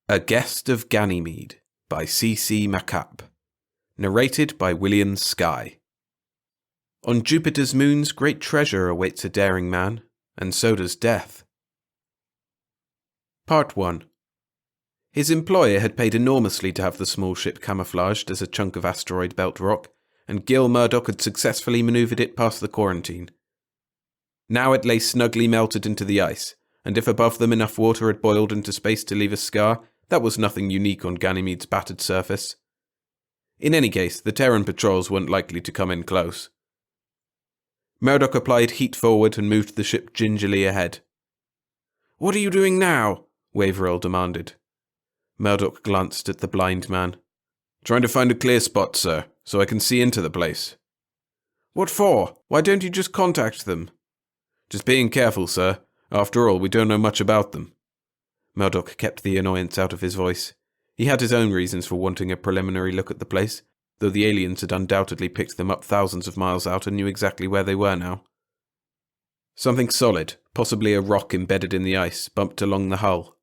A Guest of Ganymede by C.C. MacApp. Narrated by William Skye. On Jupiter's moons great treasure awaits a daring man, and so does death. Part 1. His employer had paid enormously to have the small ship camouflaged as a chunk of asteroid belt rock, and Gil Murdoch had successfully manoeuvred it past the quarantine. Now it lay snugly melted into the ice, and if above them enough water had boiled into space to leave a scar, that was nothing unique on Ganymede's battered surface. In any case, the Terran patrols weren't likely to come in close. Murdoch applied heat forward and moved the ship gingerly ahead. "What are you doing now?" Waverill demanded. Murdoch glanced at the blind man. "Trying to find a clear spot, sir, so I can see into the place." "What for? Why don't you just contact them?" "Just being careful, sir. After all, we don't know much about them." Murdoch kept the annoyance out of his voice. He had his own reasons for wanting a preliminary look at the place, though the aliens had undoubtedly picked them up thousands of miles out and knew exactly where they were now. Something solid, possibly a rock embedded in the ice, bumped along the hull.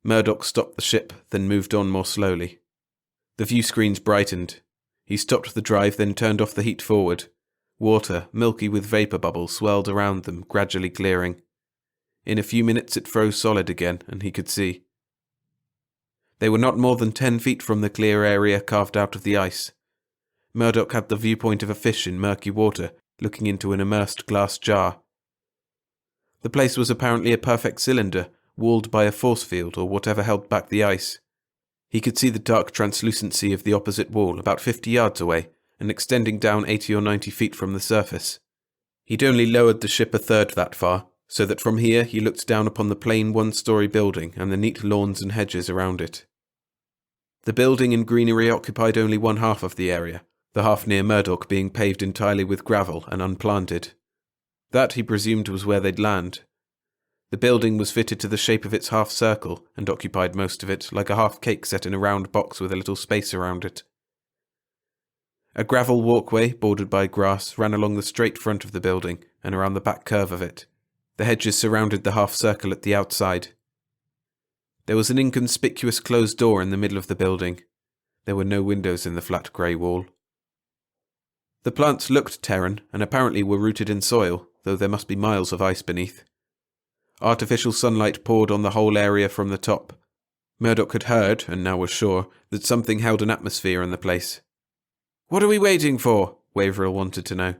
Murdoch stopped the ship, then moved on more slowly. The view screens brightened. He stopped the drive, then turned off the heat forward. Water, milky with vapor bubbles, swirled around them, gradually clearing. In a few minutes it froze solid again, and he could see. They were not more than 10 feet from the clear area carved out of the ice. Murdoch had the viewpoint of a fish in murky water, looking into an immersed glass jar. The place was apparently a perfect cylinder, walled by a force field or whatever held back the ice. He could see the dark translucency of the opposite wall about 50 yards away, and extending down 80 or 90 feet from the surface. He'd only lowered the ship a third that far, so that from here he looked down upon the plain one-story building and the neat lawns and hedges around it. The building and greenery occupied only one half of the area, the half near Murdoch being paved entirely with gravel and unplanted. That, he presumed, was where they'd land. The building was fitted to the shape of its half-circle and occupied most of it, like a half-cake set in a round box with a little space around it. A gravel walkway, bordered by grass, ran along the straight front of the building and around the back curve of it. The hedges surrounded the half-circle at the outside. There was an inconspicuous closed door in the middle of the building. There were no windows in the flat grey wall. The plants looked Terran, and apparently were rooted in soil, though there must be miles of ice beneath. Artificial sunlight poured on the whole area from the top. Murdoch had heard, and now was sure, that something held an atmosphere in the place. "What are we waiting for?" Waverill wanted to know.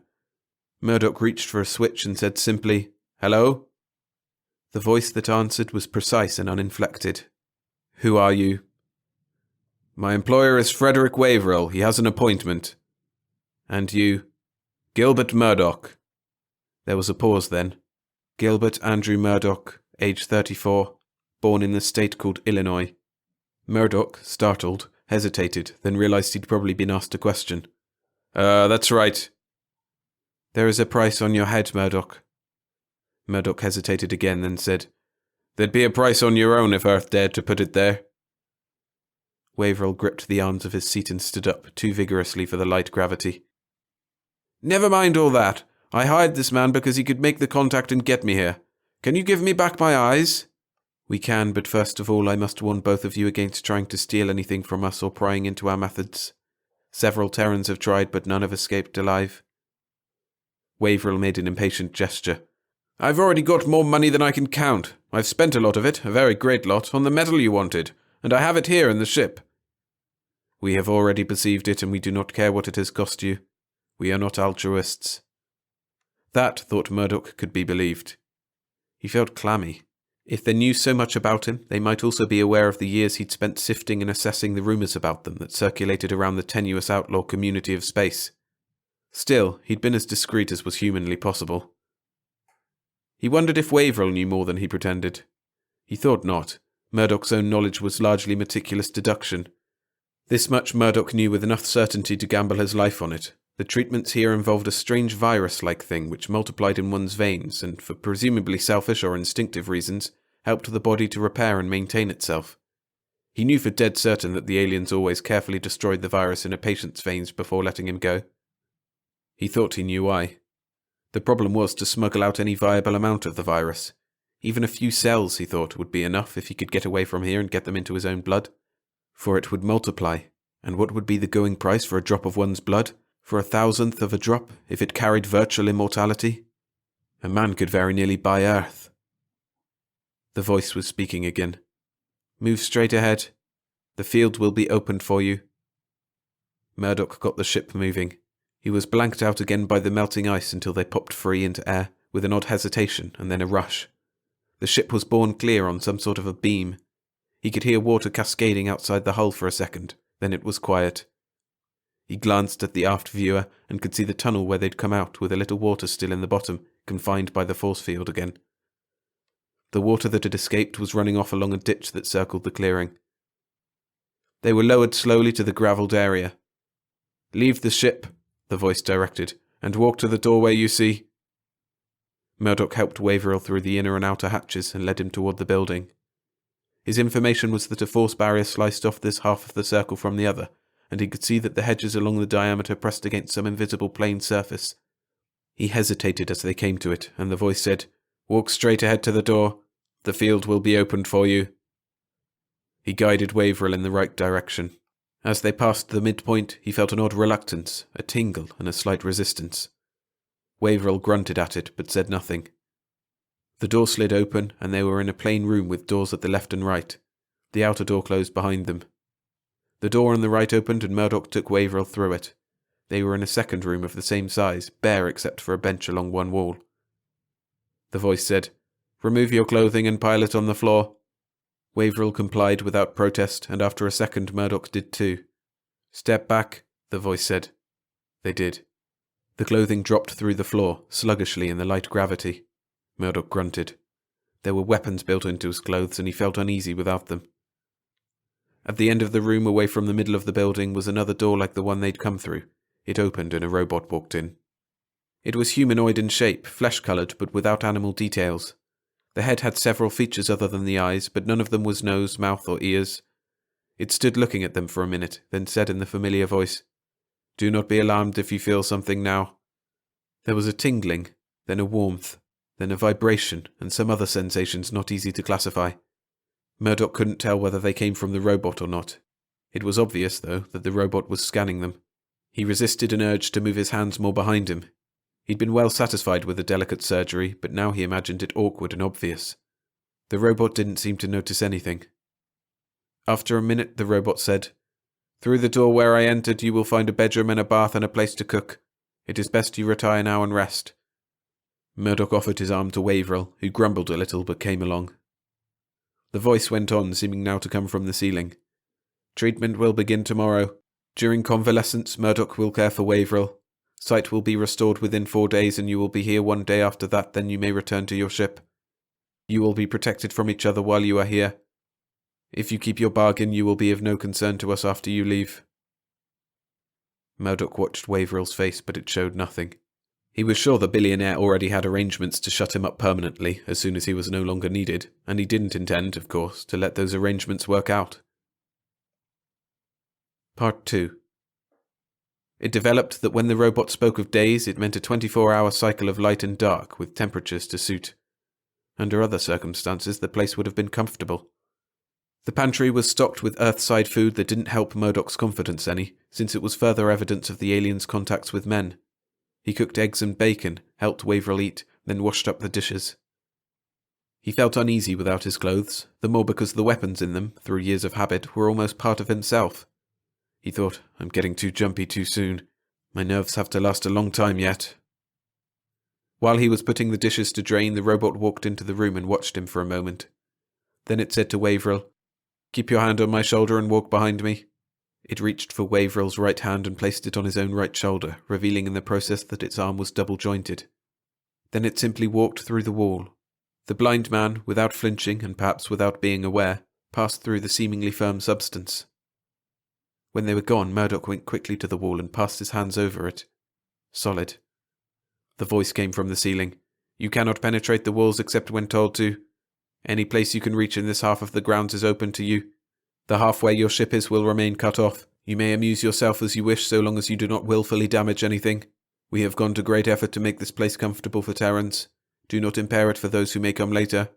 Murdoch reached for a switch and said simply, "Hello?" The voice that answered was precise and uninflected. "Who are you?" "My employer is Frederick Waverill. He has an appointment." "And you?" "Gilbert Murdoch." There was a pause then. Gilbert Andrew Murdoch, age 34, born in the state called Illinois. Murdoch, startled, hesitated, then realized he'd probably been asked a question. That's right." "There is a price on your head, Murdoch." Murdoch hesitated again, then said, "There'd be a price on your own if Earth dared to put it there." Waverill gripped the arms of his seat and stood up, too vigorously for the light gravity. "Never mind all that. I hired this man because he could make the contact and get me here. Can you give me back my eyes?" "We can, but first of all I must warn both of you against trying to steal anything from us or prying into our methods. Several Terrans have tried, but none have escaped alive." Waverill made an impatient gesture. "I've already got more money than I can count. I've spent a lot of it, a very great lot, on the metal you wanted, and I have it here in the ship." "We have already perceived it, and we do not care what it has cost you. We are not altruists." That, thought Murdoch, could be believed. He felt clammy. If they knew so much about him, they might also be aware of the years he'd spent sifting and assessing the rumours about them that circulated around the tenuous outlaw community of space. Still, he'd been as discreet as was humanly possible. He wondered if Waverill knew more than he pretended. He thought not. Murdoch's own knowledge was largely meticulous deduction. This much Murdoch knew with enough certainty to gamble his life on it. The treatments here involved a strange virus-like thing which multiplied in one's veins and, for presumably selfish or instinctive reasons, helped the body to repair and maintain itself. He knew for dead certain that the aliens always carefully destroyed the virus in a patient's veins before letting him go. He thought he knew why. The problem was to smuggle out any viable amount of the virus. Even a few cells, he thought, would be enough if he could get away from here and get them into his own blood. For it would multiply, and what would be the going price for a drop of one's blood? For 1,000th of a drop, if it carried virtual immortality? A man could very nearly buy Earth. The voice was speaking again. Move straight ahead. The field will be opened for you. Murdoch got the ship moving. He was blanked out again by the melting ice until they popped free into air, with an odd hesitation and then a rush. The ship was borne clear on some sort of a beam. He could hear water cascading outside the hull for a second, then it was quiet. He glanced at the aft viewer and could see the tunnel where they'd come out with a little water still in the bottom, confined by the force field again. The water that had escaped was running off along a ditch that circled the clearing. They were lowered slowly to the gravelled area. Leave the ship, the voice directed, and walk to the doorway you see. Murdoch helped Waverill through the inner and outer hatches and led him toward the building. His information was that a force barrier sliced off this half of the circle from the other, and he could see that the hedges along the diameter pressed against some invisible plane surface. He hesitated as they came to it, and the voice said, Walk straight ahead to the door. The field will be opened for you. He guided Waverill in the right direction. As they passed the midpoint, he felt an odd reluctance, a tingle, and a slight resistance. Waverill grunted at it, but said nothing. The door slid open, and they were in a plain room with doors at the left and right. The outer door closed behind them. The door on the right opened, and Murdoch took Waverill through it. They were in a second room of the same size, bare except for a bench along one wall. The voice said, Remove your clothing and pile it on the floor. Waverill complied without protest, and after a second Murdoch did too. Step back, the voice said. They did. The clothing dropped through the floor, sluggishly in the light gravity. Murdoch grunted. There were weapons built into his clothes, and he felt uneasy without them. At the end of the room, away from the middle of the building, was another door like the one they'd come through. It opened, and a robot walked in. It was humanoid in shape, flesh-coloured, but without animal details. The head had several features other than the eyes, but none of them was nose, mouth, or ears. It stood looking at them for a minute, then said in the familiar voice, Do not be alarmed if you feel something now. There was a tingling, then a warmth, then a vibration, and some other sensations not easy to classify. Murdoch couldn't tell whether they came from the robot or not. It was obvious, though, that the robot was scanning them. He resisted an urge to move his hands more behind him. He'd been well satisfied with the delicate surgery, but now he imagined it awkward and obvious. The robot didn't seem to notice anything. After a minute, the robot said, Through the door where I entered, you will find a bedroom and a bath and a place to cook. It is best you retire now and rest. Murdoch offered his arm to Waverill, who grumbled a little but came along. The voice went on, seeming now to come from the ceiling. Treatment will begin tomorrow. During convalescence, Murdoch will care for Waverill. Sight will be restored within 4 days, and you will be here 1 day after that, then you may return to your ship. You will be protected from each other while you are here. If you keep your bargain, you will be of no concern to us after you leave. Murdoch watched Waverill's face, but it showed nothing. He was sure the billionaire already had arrangements to shut him up permanently as soon as he was no longer needed, and he didn't intend, of course, to let those arrangements work out. Part 2. It developed that when the robot spoke of days, it meant a 24-hour cycle of light and dark, with temperatures to suit. Under other circumstances, the place would have been comfortable. The pantry was stocked with Earthside food that didn't help Murdoch's confidence any, since it was further evidence of the aliens' contacts with men. He cooked eggs and bacon, helped Waverill eat, then washed up the dishes. He felt uneasy without his clothes, the more because the weapons in them, through years of habit, were almost part of himself. He thought, I'm getting too jumpy too soon. My nerves have to last a long time yet. While he was putting the dishes to drain, the robot walked into the room and watched him for a moment. Then it said to Waverill, Keep your hand on my shoulder and walk behind me. It reached for Waverill's right hand and placed it on his own right shoulder, revealing in the process that its arm was double-jointed. Then it simply walked through the wall. The blind man, without flinching and perhaps without being aware, passed through the seemingly firm substance. When they were gone, Murdoch went quickly to the wall and passed his hands over it. Solid. The voice came from the ceiling. You cannot penetrate the walls except when told to. Any place you can reach in this half of the grounds is open to you. The half where your ship is will remain cut off. You may amuse yourself as you wish so long as you do not willfully damage anything. We have gone to great effort to make this place comfortable for Terrans. Do not impair it for those who may come later.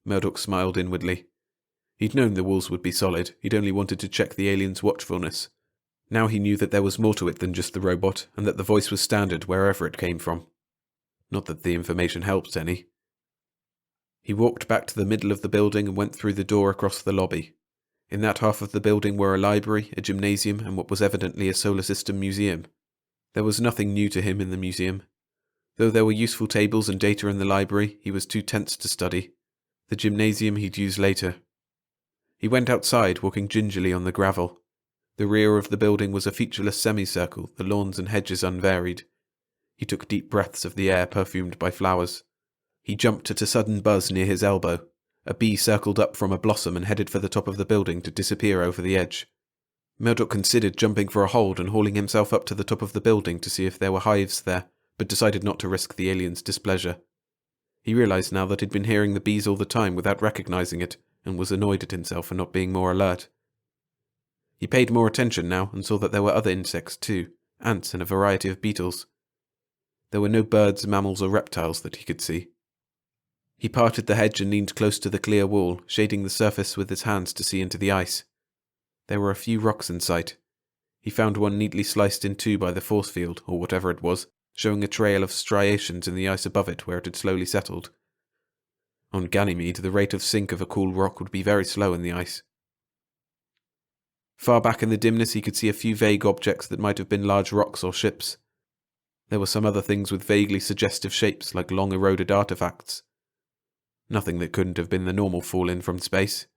Murdoch smiled inwardly. He'd known the walls would be solid, he'd only wanted to check the alien's watchfulness. Now he knew that there was more to it than just the robot, and that the voice was standard wherever it came from. Not that the information helped any. He walked back to the middle of the building and went through the door across the lobby. In that half of the building were a library, a gymnasium, and what was evidently a solar system museum. There was nothing new to him in the museum. Though there were useful tables and data in the library, he was too tense to study. The gymnasium he'd use later. He went outside, walking gingerly on the gravel. The rear of the building was a featureless semicircle, the lawns and hedges unvaried. He took deep breaths of the air perfumed by flowers. He jumped at a sudden buzz near his elbow. A bee circled up from a blossom and headed for the top of the building to disappear over the edge. Murdoch considered jumping for a hold and hauling himself up to the top of the building to see if there were hives there, but decided not to risk the alien's displeasure. He realized now that he'd been hearing the bees all the time without recognizing it, and was annoyed at himself for not being more alert. He paid more attention now and saw that there were other insects too, ants and a variety of beetles. There were no birds, mammals or reptiles that he could see. He parted the hedge and leaned close to the clear wall, shading the surface with his hands to see into the ice. There were a few rocks in sight. He found one neatly sliced in two by the force field, or whatever it was, showing a trail of striations in the ice above it where it had slowly settled. On Ganymede, the rate of sink of a cool rock would be very slow in the ice. Far back in the dimness he could see a few vague objects that might have been large rocks or ships. There were some other things with vaguely suggestive shapes, like long eroded artifacts. Nothing that couldn't have been the normal fall-in from space.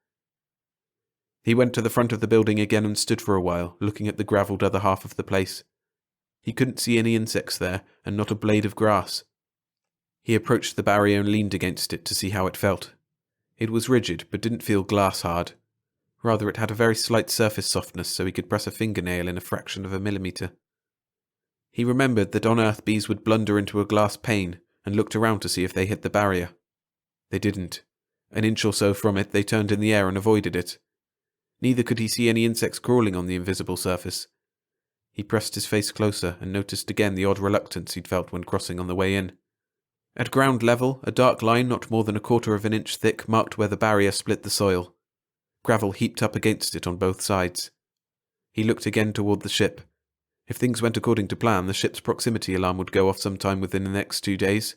He went to the front of the building again and stood for a while, looking at the gravelled other half of the place. He couldn't see any insects there, and not a blade of grass. He approached the barrier and leaned against it to see how it felt. It was rigid, but didn't feel glass-hard. Rather, it had a very slight surface softness, so he could press a fingernail in a fraction of a millimetre. He remembered that on Earth bees would blunder into a glass pane, and looked around to see if they hit the barrier. They didn't. An inch or so from it, they turned in the air and avoided it. Neither could he see any insects crawling on the invisible surface. He pressed his face closer and noticed again the odd reluctance he'd felt when crossing on the way in. At ground level, a dark line not more than 1/4 of an inch thick marked where the barrier split the soil. Gravel heaped up against it on both sides. He looked again toward the ship. If things went according to plan, the ship's proximity alarm would go off sometime within the next 2 days.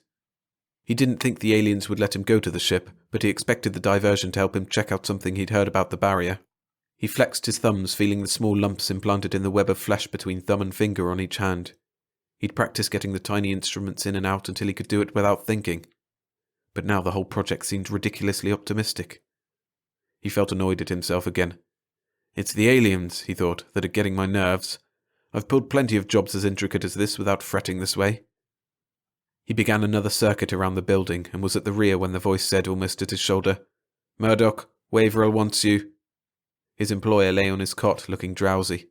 He didn't think the aliens would let him go to the ship, but he expected the diversion to help him check out something he'd heard about the barrier. He flexed his thumbs, feeling the small lumps implanted in the web of flesh between thumb and finger on each hand. He'd practiced getting the tiny instruments in and out until he could do it without thinking. But now the whole project seemed ridiculously optimistic. He felt annoyed at himself again. It's the aliens, he thought, that are getting my nerves. I've pulled plenty of jobs as intricate as this without fretting this way. He began another circuit around the building and was at the rear when the voice said almost at his shoulder, "Murdoch, Waverill wants you." His employer lay on his cot, looking drowsy.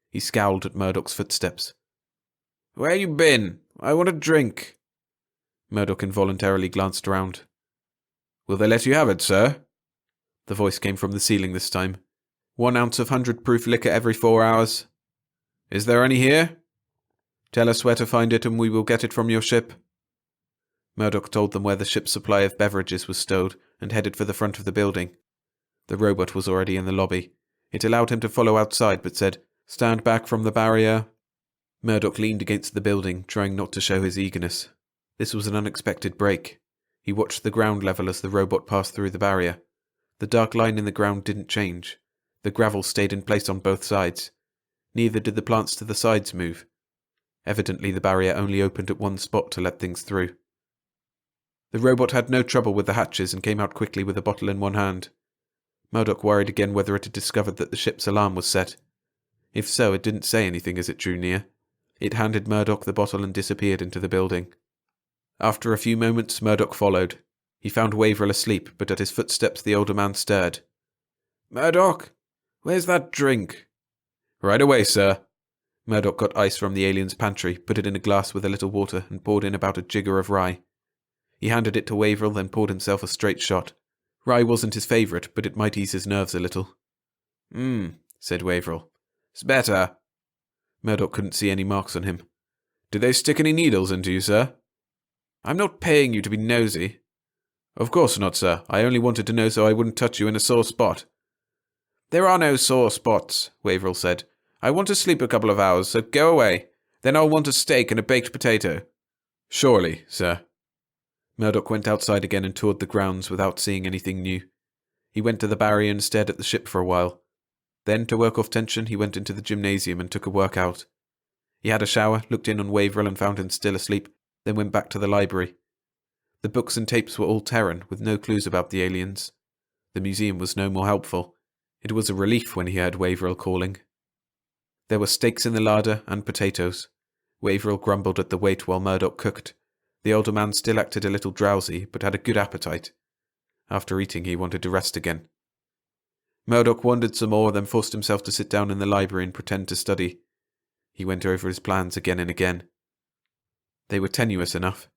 He scowled at Murdoch's footsteps. "Where you been? I want a drink." Murdoch involuntarily glanced around. "Will they let you have it, sir?" The voice came from the ceiling this time. 1 ounce of 100-proof liquor every 4 hours. "Is there any here?" "Tell us where to find it and we will get it from your ship." Murdoch told them where the ship's supply of beverages was stowed and headed for the front of the building. The robot was already in the lobby. It allowed him to follow outside but said, "Stand back from the barrier." Murdoch leaned against the building, trying not to show his eagerness. This was an unexpected break. He watched the ground level as the robot passed through the barrier. The dark line in the ground didn't change. The gravel stayed in place on both sides. Neither did the plants to the sides move. Evidently the barrier only opened at one spot to let things through. The robot had no trouble with the hatches and came out quickly with a bottle in one hand. Murdoch worried again whether it had discovered that the ship's alarm was set. If so, it didn't say anything as it drew near. It handed Murdoch the bottle and disappeared into the building. After a few moments, Murdoch followed. He found Waverill asleep, but at his footsteps the older man stirred. "Murdoch, where's that drink?" "Right away, sir." Murdoch got ice from the alien's pantry, put it in a glass with a little water, and poured in about a jigger of rye. He handed it to Waverill, then poured himself a straight shot. Rye wasn't his favourite, but it might ease his nerves a little. Said Waverill. "It's better." Murdoch couldn't see any marks on him. "Did they stick any needles into you, sir?" "I'm not paying you to be nosy." Of course not, sir. I only wanted to know so I wouldn't touch you in a sore spot. There are no sore spots, Waverill said. I want to sleep a couple of hours, so go away. Then I'll want a steak and a baked potato. Surely, sir. Murdoch went outside again and toured the grounds without seeing anything new. He went to the barrier and stared at the ship for a while. Then, to work off tension, he went into the gymnasium and took a workout. He had a shower, looked in on Waverill and found him still asleep, then went back to the library. The books and tapes were all Terran, with no clues about the aliens. The museum was no more helpful. It was a relief when he heard Waverill calling. There were steaks in the larder and potatoes. Waverill grumbled at the wait while Murdoch cooked. The older man still acted a little drowsy, but had a good appetite. After eating, he wanted to rest again. Murdoch wondered some more, then forced himself to sit down in the library and pretend to study. He went over his plans again and again. They were tenuous enough.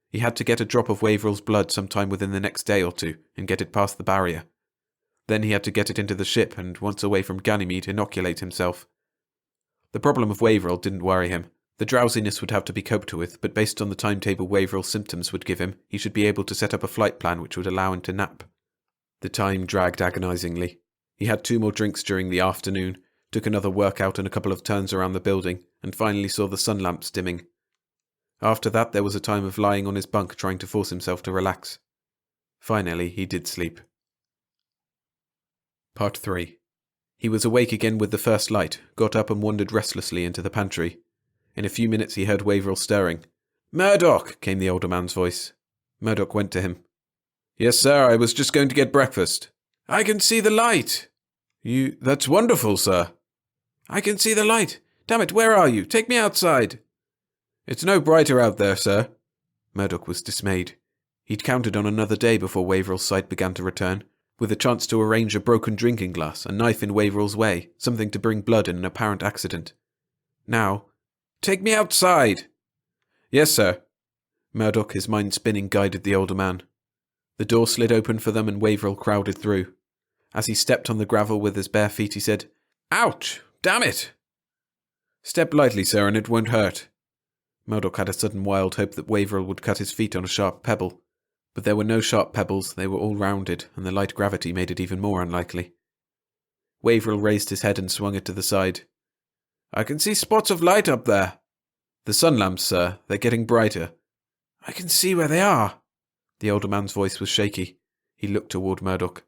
He had to get a drop of Waverill's blood sometime within the next day or two, and get it past the barrier. Then he had to get it into the ship, and once away from Ganymede, inoculate himself. The problem of Waverill didn't worry him. The drowsiness would have to be coped with, but based on the timetable Waverill's symptoms would give him, he should be able to set up a flight plan which would allow him to nap. The time dragged agonizingly. He had 2 more drinks during the afternoon, took another workout and a couple of turns around the building, and finally saw the sun lamps dimming. After that there was a time of lying on his bunk trying to force himself to relax. Finally he did sleep. Part 3. He was awake again with the first light, got up and wandered restlessly into the pantry. In a few minutes he heard Waverill stirring. "Murdoch!" came the older man's voice. Murdoch went to him. "Yes, sir, I was just going to get breakfast." "I can see the light!" That's wonderful, sir." "I can see the light. Damn it, where are you? Take me outside." "It's no brighter out there, sir." Murdoch was dismayed. He'd counted on another day before Waverill's sight began to return, with a chance to arrange a broken drinking glass, a knife in Waverill's way, something to bring blood in an apparent accident. Now, "Take me outside." "Yes, sir." Murdoch, his mind spinning, guided the older man. The door slid open for them and Waverill crowded through. As he stepped on the gravel with his bare feet, he said, "Ouch! Damn it!" "Step lightly, sir, and it won't hurt." Murdoch had a sudden wild hope that Waverill would cut his feet on a sharp pebble. But there were no sharp pebbles, they were all rounded, and the light gravity made it even more unlikely. Waverill raised his head and swung it to the side. "I can see spots of light up there." "The sun lamps, sir. They're getting brighter." "I can see where they are." The older man's voice was shaky. He looked toward Murdoch.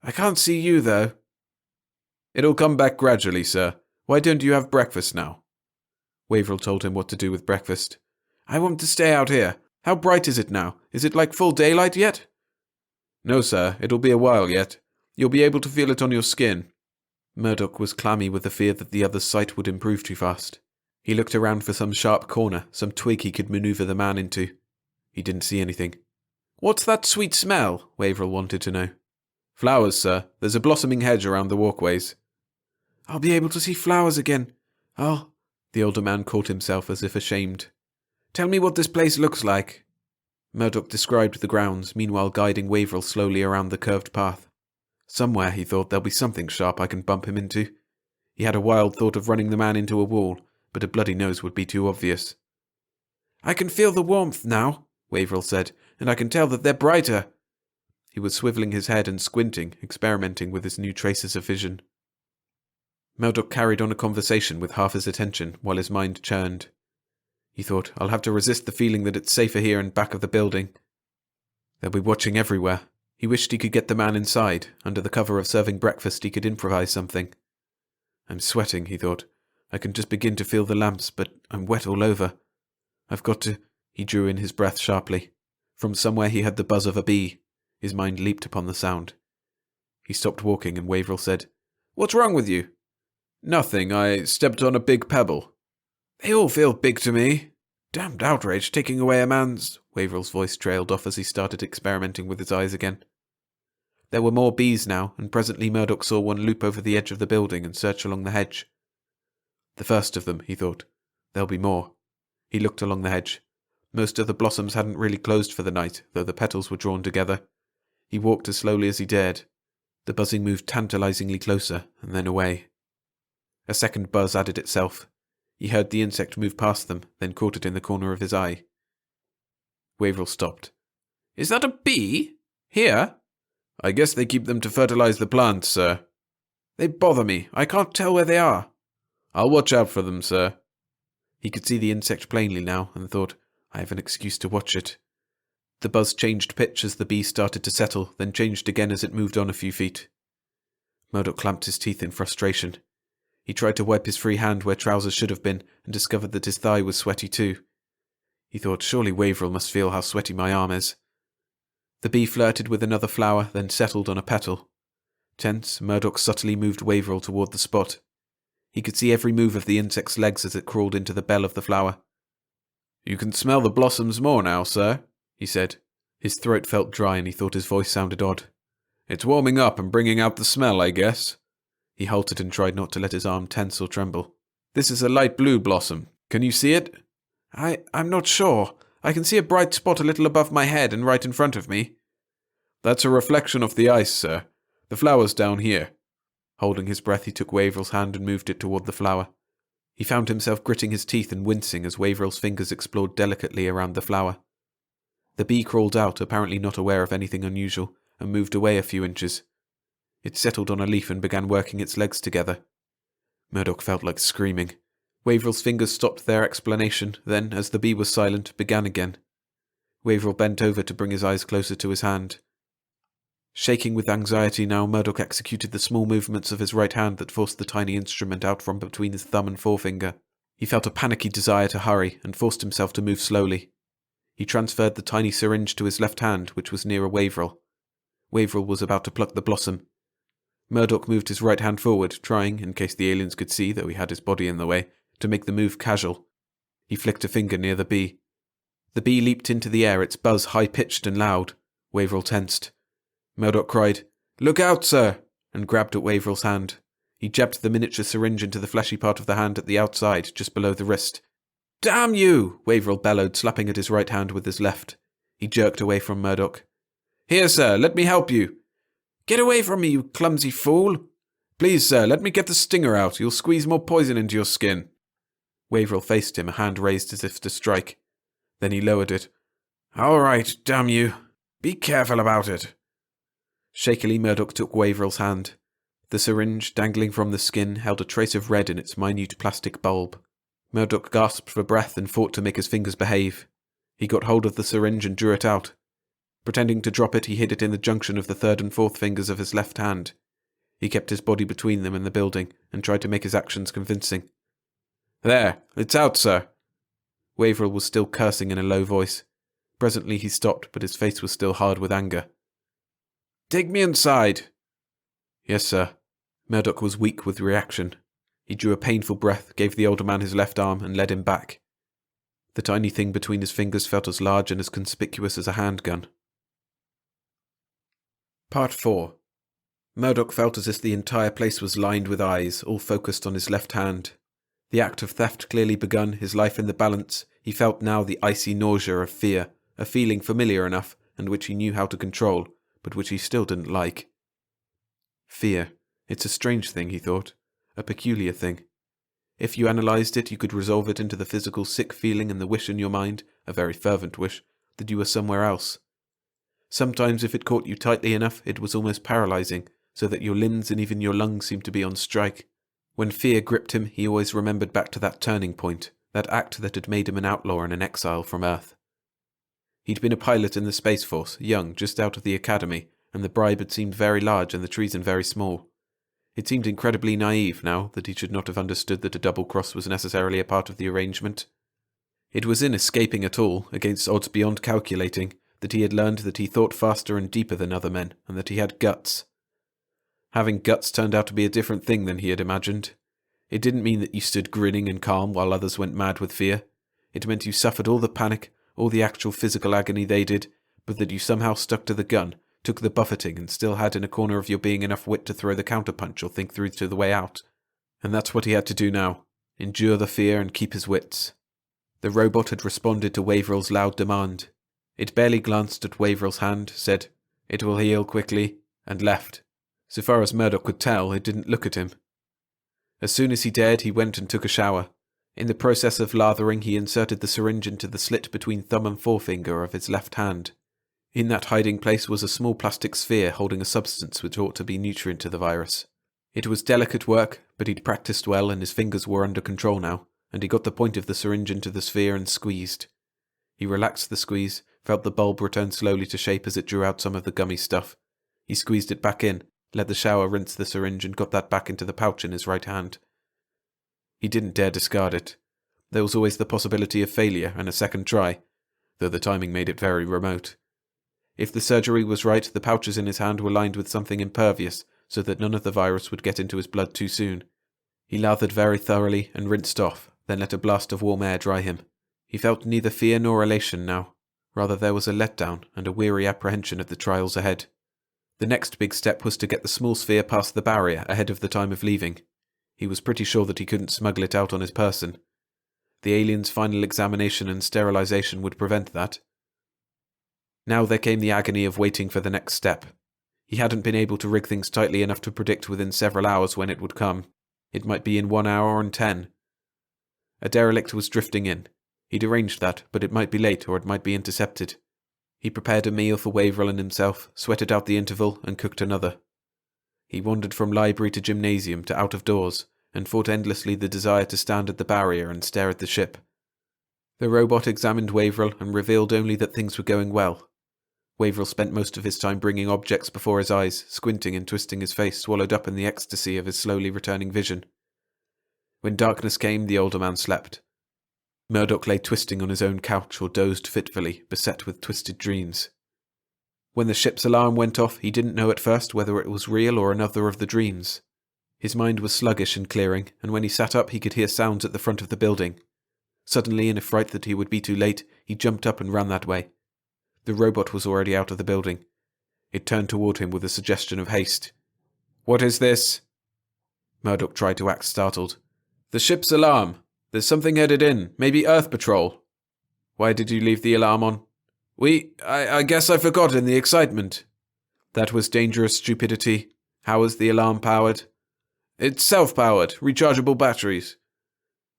"I can't see you, though." "It'll come back gradually, sir. Why don't you have breakfast now?" Waverill told him what to do with breakfast. "I want to stay out here. How bright is it now? Is it like full daylight yet?" "No, sir. It'll be a while yet. You'll be able to feel it on your skin." Murdoch was clammy with the fear that the other's sight would improve too fast. He looked around for some sharp corner, some twig he could maneuver the man into. He didn't see anything. "What's that sweet smell?" Waverill wanted to know. "Flowers, sir. There's a blossoming hedge around the walkways." "I'll be able to see flowers again. Oh," the older man caught himself as if ashamed. "Tell me what this place looks like." Murdoch described the grounds, meanwhile guiding Waverill slowly around the curved path. Somewhere, he thought, there'll be something sharp I can bump him into. He had a wild thought of running the man into a wall, but a bloody nose would be too obvious. "I can feel the warmth now," Waverill said, "and I can tell that they're brighter." He was swiveling his head and squinting, experimenting with his new traces of vision. Murdoch carried on a conversation with half his attention while his mind churned. He thought, "I'll have to resist the feeling that it's safer here in back of the building. They'll be watching everywhere." He wished he could get the man inside. Under the cover of serving breakfast, he could improvise something. "I'm sweating," he thought. "I can just begin to feel the lamps, but I'm wet all over. I've got to—" He drew in his breath sharply. From somewhere he heard the buzz of a bee. His mind leaped upon the sound. He stopped walking and Waverill said, "What's wrong with you?" "Nothing. I stepped on a big pebble." "They all feel big to me. Damned outrage taking away a man's—" Waverill's voice trailed off as he started experimenting with his eyes again. There were more bees now, and presently Murdoch saw one loop over the edge of the building and search along the hedge. The first of them, he thought. There'll be more. He looked along the hedge. Most of the blossoms hadn't really closed for the night, though the petals were drawn together. He walked as slowly as he dared. The buzzing moved tantalizingly closer, and then away. A second buzz added itself. He heard the insect move past them, then caught it in the corner of his eye. Waverill stopped. "Is that a bee?" Here? I guess they keep them to fertilize the plants, sir. They bother me. I can't tell where they are. I'll watch out for them, sir. He could see the insect plainly now, and thought, I have an excuse to watch it. The buzz changed pitch as the bee started to settle, then changed again as it moved on a few feet. Murdoch clamped his teeth in frustration. He tried to wipe his free hand where trousers should have been, and discovered that his thigh was sweaty too. He thought, surely Waverill must feel how sweaty my arm is. The bee flirted with another flower, then settled on a petal. Tense, Murdoch subtly moved Waverill toward the spot. He could see every move of the insect's legs as it crawled into the bell of the flower. You can smell the blossoms more now, sir, he said. His throat felt dry and he thought his voice sounded odd. It's warming up and bringing out the smell, I guess. He halted and tried not to let his arm tense or tremble. This is a light blue blossom. Can you see it? I'm not sure. I can see a bright spot a little above my head and right in front of me. That's a reflection of the ice, sir. The flower's down here. Holding his breath, he took Waverill's hand and moved it toward the flower. He found himself gritting his teeth and wincing as Waverill's fingers explored delicately around the flower. The bee crawled out, apparently not aware of anything unusual, and moved away a few inches. It settled on a leaf and began working its legs together. Murdoch felt like screaming. Waverill's fingers stopped their explanation, then, as the bee was silent, began again. Waverill bent over to bring his eyes closer to his hand. Shaking with anxiety now, Murdoch executed the small movements of his right hand that forced the tiny instrument out from between his thumb and forefinger. He felt a panicky desire to hurry, and forced himself to move slowly. He transferred the tiny syringe to his left hand, which was nearer Waverill. Waverill was about to pluck the blossom. Murdoch moved his right hand forward, trying, in case the aliens could see, though he had his body in the way, to make the move casual. He flicked a finger near the bee. The bee leaped into the air, its buzz high-pitched and loud. Waverill tensed. Murdoch cried, "Look out, sir!" and grabbed at Waverill's hand. He jabbed the miniature syringe into the fleshy part of the hand at the outside, just below the wrist. "Damn you!" Waverill bellowed, slapping at his right hand with his left. He jerked away from Murdoch. "Here, sir, let me help you." "Get away from me, you clumsy fool!" "Please, sir, let me get the stinger out. You'll squeeze more poison into your skin." Waverill faced him, a hand raised as if to strike. Then he lowered it. "All right, damn you. Be careful about it." Shakily, Murdoch took Waverill's hand. The syringe, dangling from the skin, held a trace of red in its minute plastic bulb. Murdoch gasped for breath and fought to make his fingers behave. He got hold of the syringe and drew it out. Pretending to drop it, he hid it in the junction of the third and fourth fingers of his left hand. He kept his body between them and the building, and tried to make his actions convincing. "There, it's out, sir." Waverill was still cursing in a low voice. Presently he stopped, but his face was still hard with anger. "Take me inside." "Yes, sir." Murdoch was weak with reaction. He drew a painful breath, gave the older man his left arm, and led him back. The tiny thing between his fingers felt as large and as conspicuous as a handgun. Part 4. Murdoch felt as if the entire place was lined with eyes, all focused on his left hand. The act of theft clearly begun, his life in the balance. He felt now the icy nausea of fear, a feeling familiar enough, and which he knew how to control, but which he still didn't like. Fear. It's a strange thing, he thought. A peculiar thing. If you analysed it, you could resolve it into the physical sick feeling and the wish in your mind, a very fervent wish, that you were somewhere else. Sometimes if it caught you tightly enough, it was almost paralysing, so that your limbs and even your lungs seemed to be on strike. When fear gripped him, he always remembered back to that turning point, that act that had made him an outlaw and an exile from Earth. He'd been a pilot in the Space Force, young, just out of the academy, and the bribe had seemed very large and the treason very small. It seemed incredibly naive now that he should not have understood that a double cross was necessarily a part of the arrangement. It was in escaping at all, against odds beyond calculating, that he had learned that he thought faster and deeper than other men, and that he had guts. Having guts turned out to be a different thing than he had imagined. It didn't mean that you stood grinning and calm while others went mad with fear. It meant you suffered all the panic, all the actual physical agony they did, but that you somehow stuck to the gun, took the buffeting, and still had in a corner of your being enough wit to throw the counterpunch or think through to the way out. And that's what he had to do now. Endure the fear and keep his wits. The robot had responded to Waverill's loud demand. It barely glanced at Waverill's hand, said, "It will heal quickly," and left. So far as Murdoch could tell, it didn't look at him. As soon as he dared, he went and took a shower. In the process of lathering, he inserted the syringe into the slit between thumb and forefinger of his left hand. In that hiding place was a small plastic sphere holding a substance which ought to be nutrient to the virus. It was delicate work, but he'd practiced well and his fingers were under control now, and he got the point of the syringe into the sphere and squeezed. He relaxed the squeeze, felt the bulb return slowly to shape as it drew out some of the gummy stuff. He squeezed it back in, let the shower rinse the syringe and got that back into the pouch in his right hand. He didn't dare discard it. There was always the possibility of failure and a second try, though the timing made it very remote. If the surgery was right, the pouches in his hand were lined with something impervious, so that none of the virus would get into his blood too soon. He lathered very thoroughly and rinsed off, then let a blast of warm air dry him. He felt neither fear nor elation now. Rather, there was a letdown and a weary apprehension of the trials ahead. The next big step was to get the small sphere past the barrier ahead of the time of leaving. He was pretty sure that he couldn't smuggle it out on his person. The alien's final examination and sterilization would prevent that. Now there came the agony of waiting for the next step. He hadn't been able to rig things tightly enough to predict within several hours when it would come. It might be in 1 hour or in 10. A derelict was drifting in. He'd arranged that, but it might be late or it might be intercepted. He prepared a meal for Waverill and himself, sweated out the interval, and cooked another. He wandered from library to gymnasium to out of doors, and fought endlessly the desire to stand at the barrier and stare at the ship. The robot examined Waverill and revealed only that things were going well. Waverill spent most of his time bringing objects before his eyes, squinting and twisting his face, swallowed up in the ecstasy of his slowly returning vision. When darkness came, the older man slept. Murdoch lay twisting on his own couch or dozed fitfully, beset with twisted dreams. When the ship's alarm went off, he didn't know at first whether it was real or another of the dreams. His mind was sluggish and clearing, and when he sat up he could hear sounds at the front of the building. Suddenly, in a fright that he would be too late, he jumped up and ran that way. The robot was already out of the building. It turned toward him with a suggestion of haste. "What is this?" Murdoch tried to act startled. "The ship's alarm. There's something headed in. Maybe Earth Patrol." "Why did you leave the alarm on?" I guess I forgot in the excitement." "That was dangerous stupidity. How is the alarm powered?" "It's self-powered. Rechargeable batteries."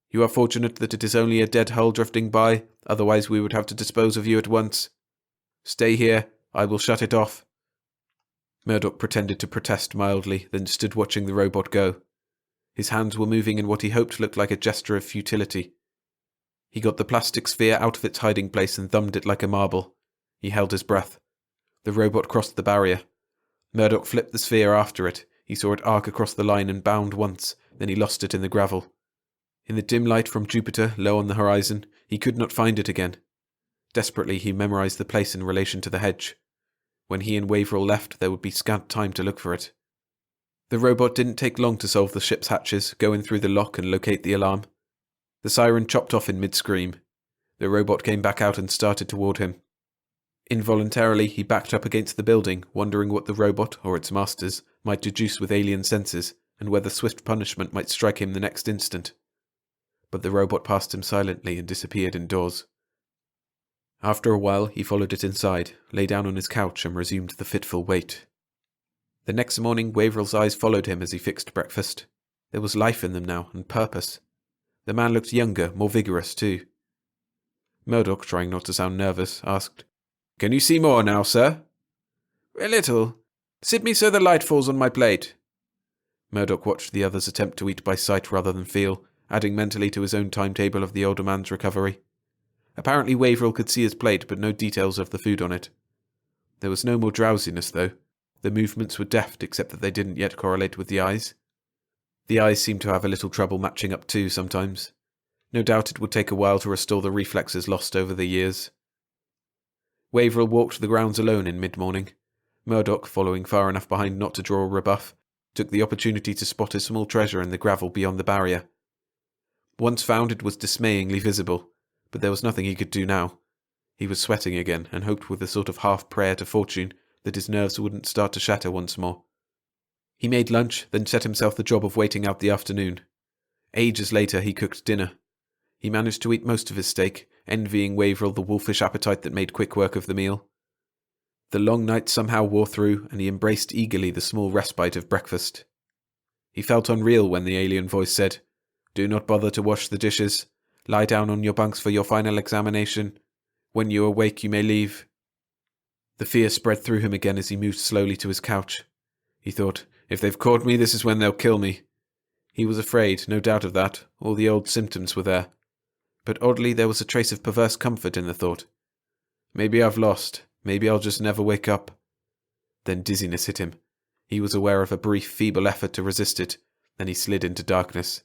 "You are fortunate that it is only a dead hull drifting by. Otherwise we would have to dispose of you at once." "Stay here. I will shut it off." Murdoch pretended to protest mildly, then stood watching the robot go. His hands were moving in what he hoped looked like a gesture of futility. He got the plastic sphere out of its hiding place and thumbed it like a marble. He held his breath. The robot crossed the barrier. Murdoch flipped the sphere after it. He saw it arc across the line and bound once, then he lost it in the gravel. In the dim light from Jupiter, low on the horizon, he could not find it again. Desperately, he memorized the place in relation to the hedge. When he and Waverill left, there would be scant time to look for it. The robot didn't take long to solve the ship's hatches, go in through the lock and locate the alarm. The siren chopped off in mid-scream. The robot came back out and started toward him. Involuntarily, he backed up against the building, wondering what the robot, or its masters, might deduce with alien senses, and whether swift punishment might strike him the next instant. But the robot passed him silently and disappeared indoors. After a while, he followed it inside, lay down on his couch and resumed the fitful wait. The next morning, Waverill's eyes followed him as he fixed breakfast. There was life in them now, and purpose. The man looked younger, more vigorous too. Murdoch, trying not to sound nervous, asked, "Can you see more now, sir?" "A little. Sit me so the light falls on my plate." Murdoch watched the others attempt to eat by sight rather than feel, adding mentally to his own timetable of the older man's recovery. Apparently Waverill could see his plate, but no details of the food on it. There was no more drowsiness, though. The movements were deft, except that they didn't yet correlate with the eyes. The eyes seemed to have a little trouble matching up too, sometimes. No doubt it would take a while to restore the reflexes lost over the years. Waverill walked the grounds alone in mid-morning. Murdoch, following far enough behind not to draw a rebuff, took the opportunity to spot a small treasure in the gravel beyond the barrier. Once found, it was dismayingly visible, but there was nothing he could do now. He was sweating again, and hoped with a sort of half-prayer to fortune that his nerves wouldn't start to shatter once more. He made lunch, then set himself the job of waiting out the afternoon. Ages later he cooked dinner. He managed to eat most of his steak, envying Waverill the wolfish appetite that made quick work of the meal. The long night somehow wore through, and he embraced eagerly the small respite of breakfast. He felt unreal when the alien voice said, "Do not bother to wash the dishes. Lie down on your bunks for your final examination. When you awake, you may leave." The fear spread through him again as he moved slowly to his couch. He thought, if they've caught me, this is when they'll kill me. He was afraid, no doubt of that. All the old symptoms were there. But oddly, there was a trace of perverse comfort in the thought. Maybe I've lost. Maybe I'll just never wake up. Then dizziness hit him. He was aware of a brief, feeble effort to resist it. Then he slid into darkness.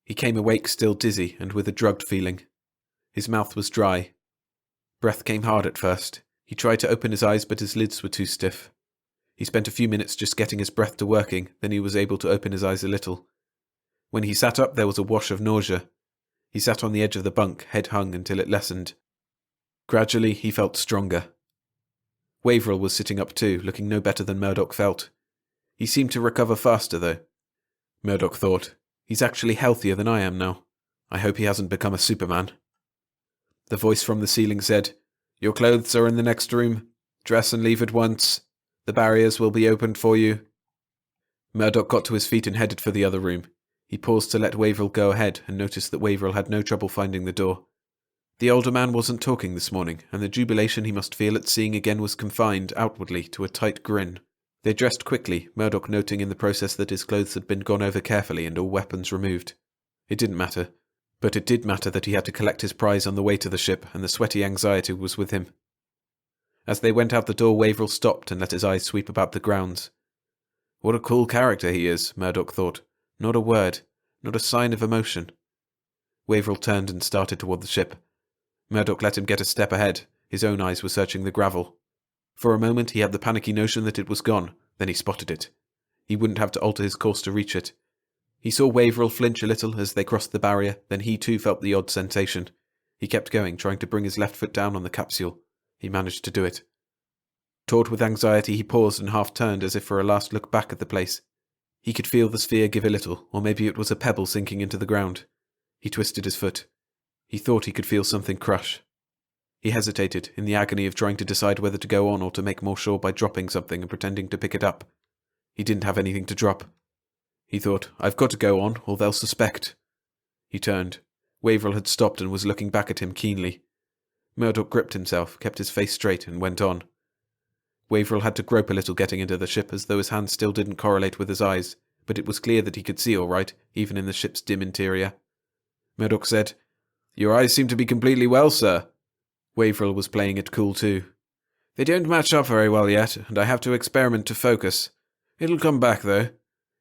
He came awake still dizzy and with a drugged feeling. His mouth was dry. Breath came hard at first. He tried to open his eyes, but his lids were too stiff. He spent a few minutes just getting his breath to working, then he was able to open his eyes a little. When he sat up, there was a wash of nausea. He sat on the edge of the bunk, head hung until it lessened. Gradually, he felt stronger. Waverill was sitting up too, looking no better than Murdoch felt. He seemed to recover faster, though. Murdoch thought, he's actually healthier than I am now. I hope he hasn't become a Superman. The voice from the ceiling said, Your clothes are in the next room. Dress and leave at once. The barriers will be opened for you. Murdoch got to his feet and headed for the other room. He paused to let Waverill go ahead and noticed that Waverill had no trouble finding the door. The older man wasn't talking this morning, and the jubilation he must feel at seeing again was confined, outwardly, to a tight grin. They dressed quickly, Murdoch noting in the process that his clothes had been gone over carefully and all weapons removed. It didn't matter. But it did matter that he had to collect his prize on the way to the ship, and the sweaty anxiety was with him. As they went out the door, Waverill stopped and let his eyes sweep about the grounds. What a cool character he is, Murdoch thought. Not a word, not a sign of emotion. Waverill turned and started toward the ship. Murdoch let him get a step ahead. His own eyes were searching the gravel. For a moment he had the panicky notion that it was gone, then he spotted it. He wouldn't have to alter his course to reach it. He saw Waverill flinch a little as they crossed the barrier, then he too felt the odd sensation. He kept going, trying to bring his left foot down on the capsule. He managed to do it. Taut with anxiety, he paused and half-turned as if for a last look back at the place. He could feel the sphere give a little, or maybe it was a pebble sinking into the ground. He twisted his foot. He thought he could feel something crush. He hesitated, in the agony of trying to decide whether to go on or to make more sure by dropping something and pretending to pick it up. He didn't have anything to drop. He thought, I've got to go on, or they'll suspect. He turned. Waverill had stopped and was looking back at him keenly. Murdoch gripped himself, kept his face straight, and went on. Waverill had to grope a little getting into the ship, as though his hands still didn't correlate with his eyes, but it was clear that he could see all right, even in the ship's dim interior. Murdoch said, Your eyes seem to be completely well, sir. Waverill was playing it cool too. They don't match up very well yet, and I have to experiment to focus. It'll come back, though.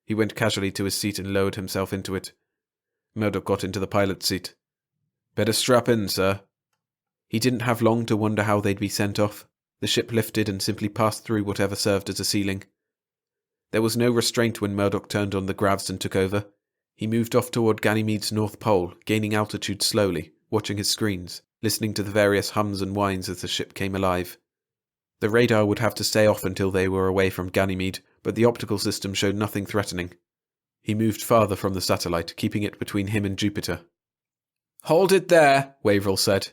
He went casually to his seat and lowered himself into it. Murdoch got into the pilot's seat. Better strap in, sir. He didn't have long to wonder how they'd be sent off. The ship lifted and simply passed through whatever served as a ceiling. There was no restraint when Murdoch turned on the gravs and took over. He moved off toward Ganymede's north pole, gaining altitude slowly, watching his screens, listening to the various hums and whines as the ship came alive. The radar would have to stay off until they were away from Ganymede, but the optical system showed nothing threatening. He moved farther from the satellite, keeping it between him and Jupiter. Hold it there, Waverill said.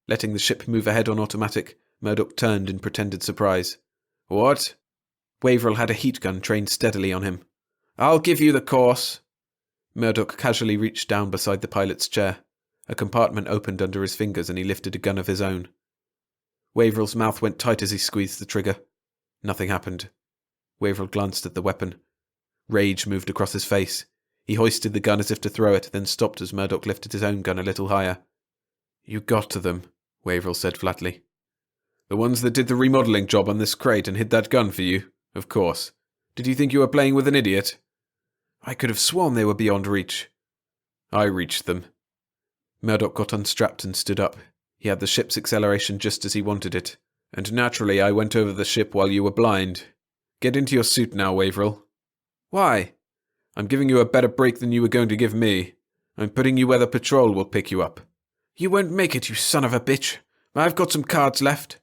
Letting the ship move ahead on automatic, Murdoch turned in pretended surprise. What? Waverill had a heat gun trained steadily on him. I'll give you the course. Murdoch casually reached down beside the pilot's chair. A compartment opened under his fingers and he lifted a gun of his own. Waverill's mouth went tight as he squeezed the trigger. Nothing happened. Waverill glanced at the weapon. Rage moved across his face. He hoisted the gun as if to throw it, then stopped as Murdoch lifted his own gun a little higher. You got to them, Waverill said flatly. The ones that did the remodelling job on this crate and hid that gun for you? Of course. Did you think you were playing with an idiot? I could have sworn they were beyond reach. I reached them. Murdoch got unstrapped and stood up. He had the ship's acceleration just as he wanted it. And naturally I went over the ship while you were blind. Get into your suit now, Waverill. Why? I'm giving you a better break than you were going to give me. I'm putting you where the patrol will pick you up. You won't make it, you son of a bitch. I've got some cards left.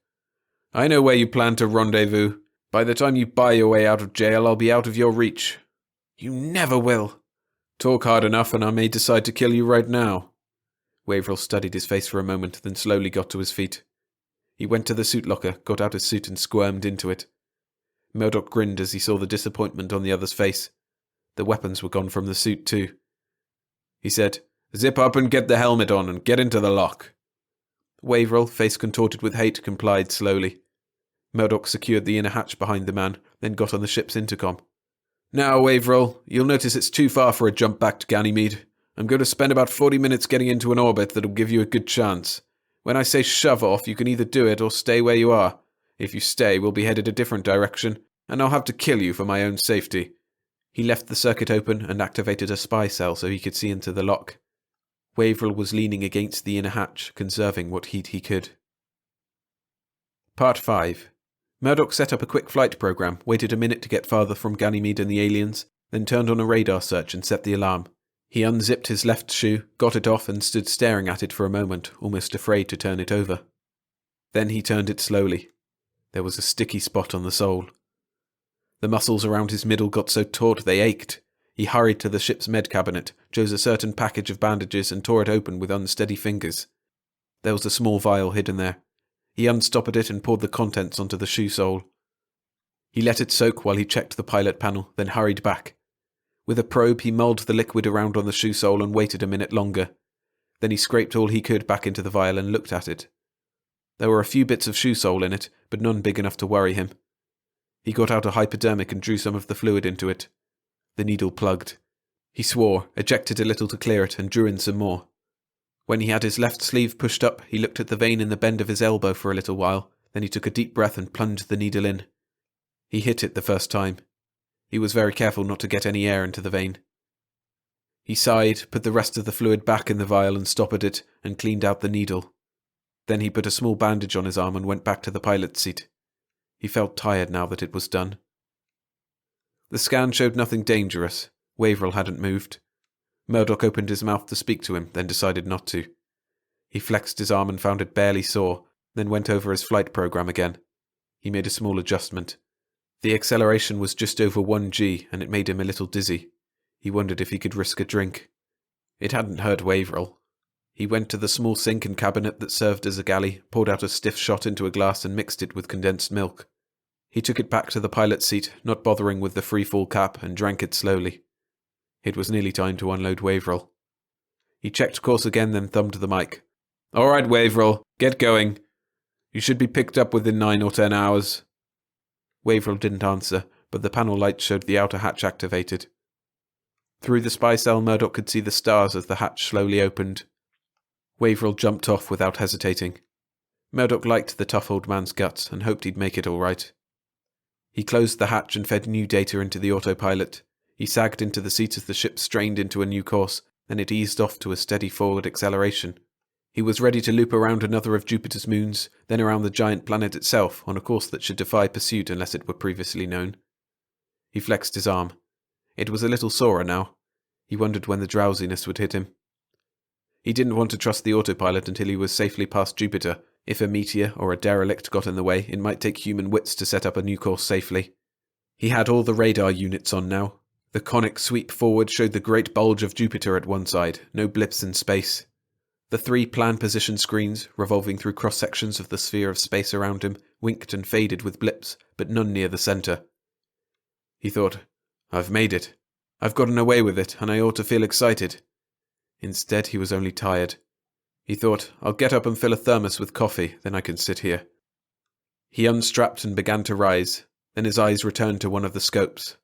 I know where you plan to rendezvous. By the time you buy your way out of jail, I'll be out of your reach. You never will. Talk hard enough and I may decide to kill you right now. Waverill studied his face for a moment, then slowly got to his feet. He went to the suit locker, got out his suit and squirmed into it. Murdoch grinned as he saw the disappointment on the other's face. The weapons were gone from the suit too. He said, Zip up and get the helmet on and get into the lock. Waverill, face contorted with hate, complied slowly. Murdoch secured the inner hatch behind the man, then got on the ship's intercom. "Now, Waverill, you'll notice it's too far for a jump back to Ganymede. I'm going to spend about 40 minutes getting into an orbit that'll give you a good chance. When I say shove off, you can either do it or stay where you are. If you stay, we'll be headed a different direction, and I'll have to kill you for my own safety." He left the circuit open and activated a spy cell so he could see into the lock. Waverill was leaning against the inner hatch, conserving what heat he could. Part 5. Murdoch set up a quick flight program, waited a minute to get farther from Ganymede and the aliens, then turned on a radar search and set the alarm. He unzipped his left shoe, got it off and stood staring at it for a moment, almost afraid to turn it over. Then he turned it slowly. There was a sticky spot on the sole. The muscles around his middle got so taut they ached. He hurried to the ship's med cabinet, chose a certain package of bandages and tore it open with unsteady fingers. There was a small vial hidden there. He unstoppered it and poured the contents onto the shoe sole. He let it soak while he checked the pilot panel, then hurried back. With a probe, he mulled the liquid around on the shoe sole and waited a minute longer. Then he scraped all he could back into the vial and looked at it. There were a few bits of shoe sole in it, but none big enough to worry him. He got out a hypodermic and drew some of the fluid into it. The needle plugged. He swore, ejected a little to clear it, and drew in some more. When he had his left sleeve pushed up, he looked at the vein in the bend of his elbow for a little while, then he took a deep breath and plunged the needle in. He hit it the first time. He was very careful not to get any air into the vein. He sighed, put the rest of the fluid back in the vial and stoppered it, and cleaned out the needle. Then he put a small bandage on his arm and went back to the pilot's seat. He felt tired now that it was done. The scan showed nothing dangerous. Waverill hadn't moved. Murdoch opened his mouth to speak to him, then decided not to. He flexed his arm and found it barely sore, then went over his flight program again. He made a small adjustment. The acceleration was just over 1G, and it made him a little dizzy. He wondered if he could risk a drink. It hadn't hurt Waverill. He went to the small sink and cabinet that served as a galley, poured out a stiff shot into a glass and mixed it with condensed milk. He took it back to the pilot's seat, not bothering with the free-fall cap, and drank it slowly. It was nearly time to unload Waverill. He checked course again, then thumbed the mic. "All right, Waverill, get going. You should be picked up within 9 or 10 hours. Waverill didn't answer, but the panel light showed the outer hatch activated. Through the spy cell, Murdoch could see the stars as the hatch slowly opened. Waverill jumped off without hesitating. Murdoch liked the tough old man's guts and hoped he'd make it all right. He closed the hatch and fed new data into the autopilot. He sagged into the seat as the ship strained into a new course, then it eased off to a steady forward acceleration. He was ready to loop around another of Jupiter's moons, then around the giant planet itself on a course that should defy pursuit unless it were previously known. He flexed his arm. It was a little sorer now. He wondered when the drowsiness would hit him. He didn't want to trust the autopilot until he was safely past Jupiter. If a meteor or a derelict got in the way, it might take human wits to set up a new course safely. He had all the radar units on now. The conic sweep forward showed the great bulge of Jupiter at one side, no blips in space. The 3 plan position screens, revolving through cross-sections of the sphere of space around him, winked and faded with blips, but none near the centre. He thought, "I've made it. I've gotten away with it, and I ought to feel excited." Instead, he was only tired. He thought, "I'll get up and fill a thermos with coffee, then I can sit here." He unstrapped and began to rise, then his eyes returned to one of the scopes.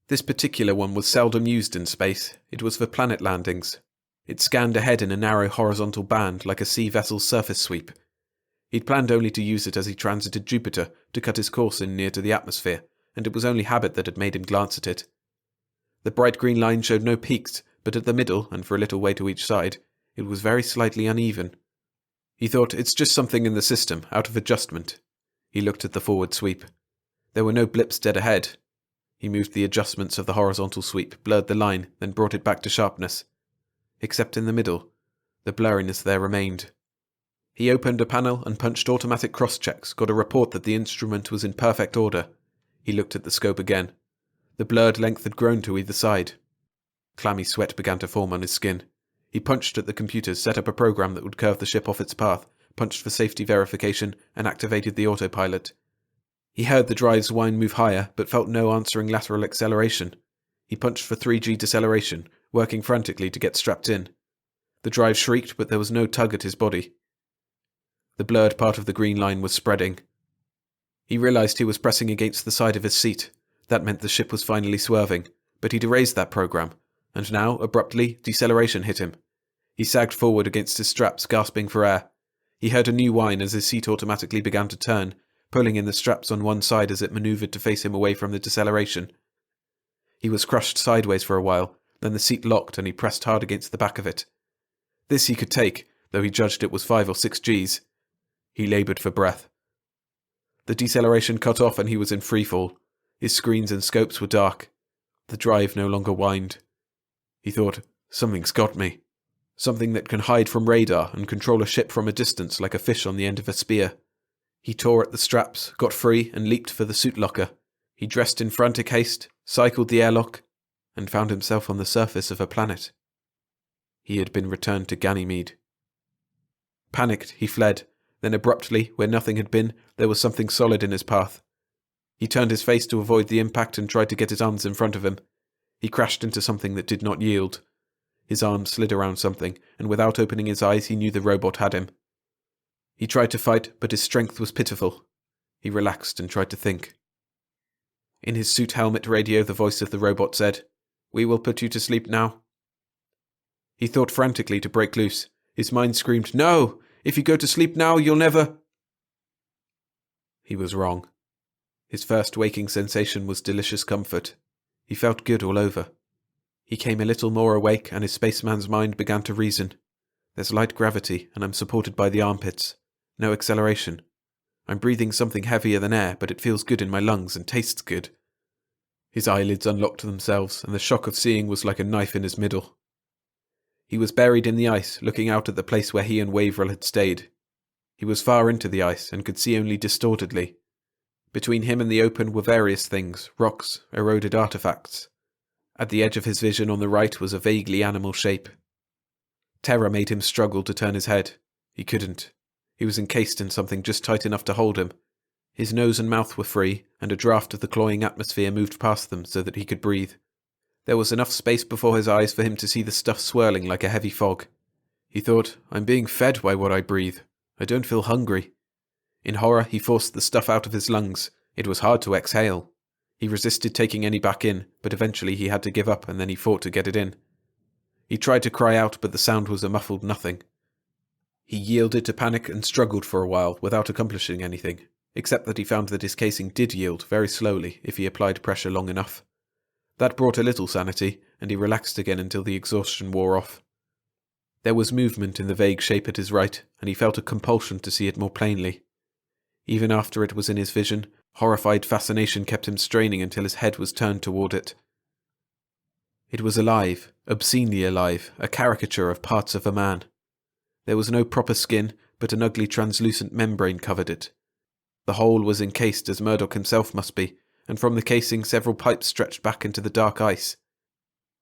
This particular one was seldom used in space. It was for planet landings. It scanned ahead in a narrow horizontal band like a sea vessel's surface sweep. He'd planned only to use it as he transited Jupiter to cut his course in near to the atmosphere, and it was only habit that had made him glance at it. The bright green line showed no peaks, but at the middle, and for a little way to each side, it was very slightly uneven. He thought, it's just something in the system, out of adjustment. He looked at the forward sweep. There were no blips dead ahead. He moved the adjustments of the horizontal sweep, blurred the line, then brought it back to sharpness. Except in the middle, the blurriness there remained. He opened a panel and punched automatic cross-checks, got a report that the instrument was in perfect order. He looked at the scope again. The blurred length had grown to either side. Clammy sweat began to form on his skin. He punched at the computers, set up a program that would curve the ship off its path, punched for safety verification, and activated the autopilot. He heard the drive's whine move higher, but felt no answering lateral acceleration. He punched for 3G deceleration, working frantically to get strapped in. The drive shrieked, but there was no tug at his body. The blurred part of the green line was spreading. He realized he was pressing against the side of his seat. That meant the ship was finally swerving, but he'd erased that program, and now, abruptly, deceleration hit him. He sagged forward against his straps, gasping for air. He heard a new whine as his seat automatically began to turn, pulling in the straps on one side as it maneuvered to face him away from the deceleration. He was crushed sideways for a while, then the seat locked and he pressed hard against the back of it. This he could take, though he judged it was 5 or 6 Gs. He laboured for breath. The deceleration cut off and he was in freefall. His screens and scopes were dark. The drive no longer whined. He thought, something's got me. Something that can hide from radar and control a ship from a distance like a fish on the end of a spear. He tore at the straps, got free, and leaped for the suit locker. He dressed in frantic haste, cycled the airlock, and found himself on the surface of a planet. He had been returned to Ganymede. Panicked, he fled. Then abruptly, where nothing had been, there was something solid in his path. He turned his face to avoid the impact and tried to get his arms in front of him. He crashed into something that did not yield. His arms slid around something, and without opening his eyes he knew the robot had him. He tried to fight, but his strength was pitiful. He relaxed and tried to think. In his suit helmet radio the voice of the robot said, "We will put you to sleep now." He thought frantically to break loose. His mind screamed, "No! If you go to sleep now, you'll never—" He was wrong. His first waking sensation was delicious comfort. He felt good all over. He came a little more awake and his spaceman's mind began to reason. There's light gravity and I'm supported by the armpits. No acceleration. I'm breathing something heavier than air, but it feels good in my lungs and tastes good. His eyelids unlocked themselves and the shock of seeing was like a knife in his middle. He was buried in the ice, looking out at the place where he and Waverill had stayed. He was far into the ice and could see only distortedly. Between him and the open were various things, rocks, eroded artifacts. At the edge of his vision on the right was a vaguely animal shape. Terror made him struggle to turn his head. He couldn't. He was encased in something just tight enough to hold him. His nose and mouth were free, and a draft of the cloying atmosphere moved past them so that he could breathe. There was enough space before his eyes for him to see the stuff swirling like a heavy fog. He thought, I'm being fed by what I breathe. I don't feel hungry. In horror, he forced the stuff out of his lungs. It was hard to exhale. He resisted taking any back in, but eventually he had to give up and then he fought to get it in. He tried to cry out, but the sound was a muffled nothing. He yielded to panic and struggled for a while without accomplishing anything, except that he found that his casing did yield very slowly if he applied pressure long enough. That brought a little sanity, and he relaxed again until the exhaustion wore off. There was movement in the vague shape at his right, and he felt a compulsion to see it more plainly. Even after it was in his vision, horrified fascination kept him straining until his head was turned toward it. It was alive, obscenely alive, a caricature of parts of a man. There was no proper skin, but an ugly translucent membrane covered it. The whole was encased as Murdoch himself must be, and from the casing several pipes stretched back into the dark ice.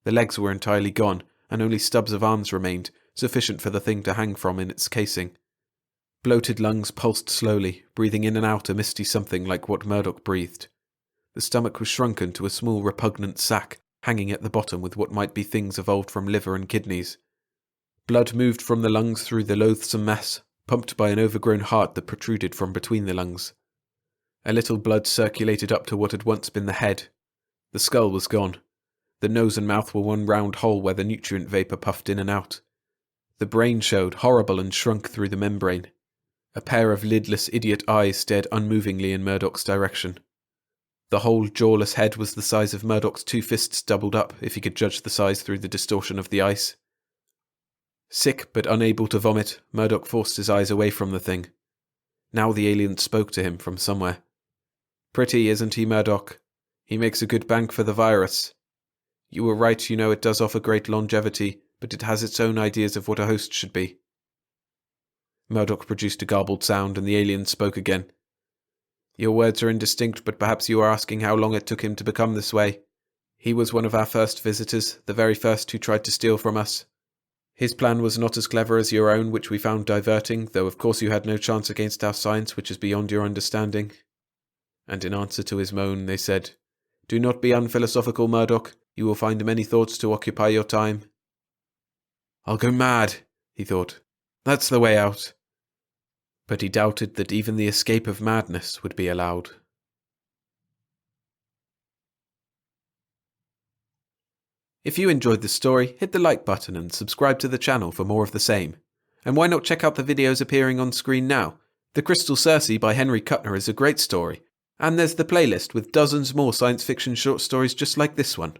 The legs were entirely gone, and only stubs of arms remained, sufficient for the thing to hang from in its casing. Bloated lungs pulsed slowly, breathing in and out a misty something like what Murdoch breathed. The stomach was shrunken to a small repugnant sac, hanging at the bottom with what might be things evolved from liver and kidneys. Blood moved from the lungs through the loathsome mess, pumped by an overgrown heart that protruded from between the lungs. A little blood circulated up to what had once been the head. The skull was gone. The nose and mouth were one round hole where the nutrient vapour puffed in and out. The brain showed, horrible and shrunk through the membrane. A pair of lidless idiot eyes stared unmovingly in Murdoch's direction. The whole jawless head was the size of Murdoch's 2 fists doubled up, if he could judge the size through the distortion of the ice. Sick but unable to vomit, Murdoch forced his eyes away from the thing. Now the alien spoke to him from somewhere. Pretty, isn't he, Murdoch? He makes a good bank for the virus. You were right, you know it does offer great longevity, but it has its own ideas of what a host should be. Murdoch produced a garbled sound, and the alien spoke again. Your words are indistinct, but perhaps you are asking how long it took him to become this way. He was one of our first visitors, the very first who tried to steal from us. His plan was not as clever as your own, which we found diverting, though of course you had no chance against our science, which is beyond your understanding. And in answer to his moan, they said, Do not be unphilosophical, Murdoch. You will find many thoughts to occupy your time. I'll go mad, he thought. That's the way out. but he doubted that even the escape of madness would be allowed. If you enjoyed the story, hit the like button and subscribe to the channel for more of the same. And why not check out the videos appearing on screen now? The Crystal Circe by Henry Kuttner is a great story, and there's the playlist with dozens more science fiction short stories just like this one.